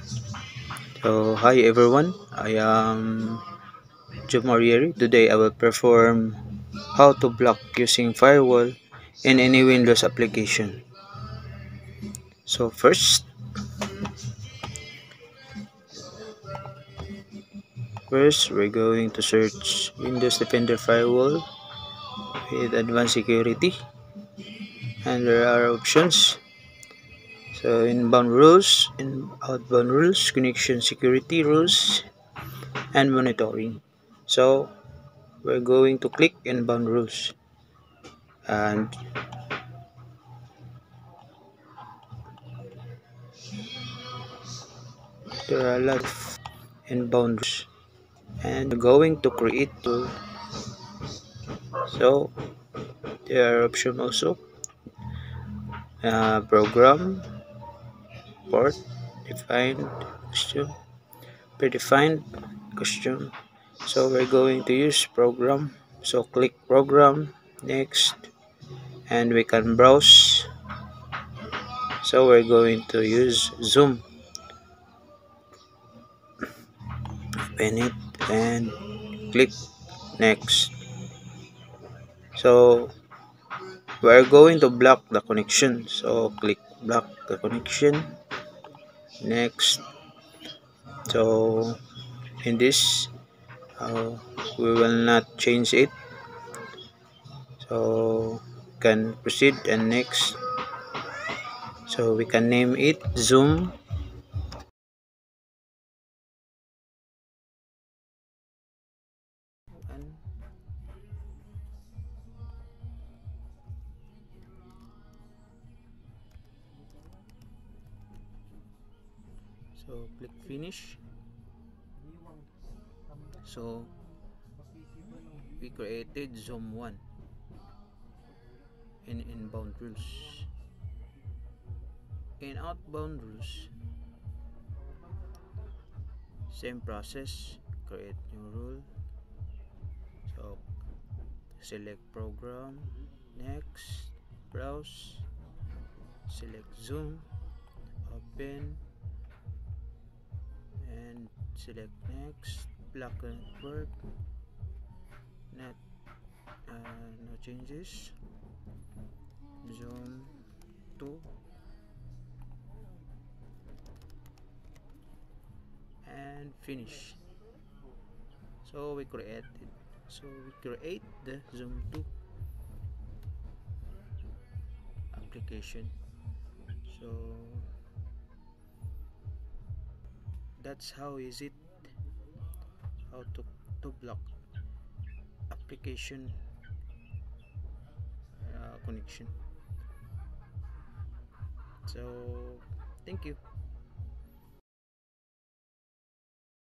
So, hi everyone, I am Joe Morieri. Today I will perform how to block using firewall in any Windows application. So first we're going to search Windows Defender Firewall with Advanced Security, and there are options. So inbound rules, outbound rules, connection security rules, and monitoring. So we're going to click inbound rules, and there are a lot of inbound rules, and we're going to create tool. So there are options also, program, port, defined, custom, predefined, custom. So we're going to use program. So click program, next, and we can browse. So we're going to use zoom, open it, and click next. So we're going to block the connection. So click block the connection, next. So in this, we will not change it, so can proceed and next. So we can name it zoom, and so click finish. So we created zoom 1 in inbound rules. In outbound rules, same process, create new rule. So select program, next, browse, select zoom, open, and select next, block network, not no changes, zoom 2, and finish. So we create the zoom 2 application. So that's how is it, how to block application connection. So thank you.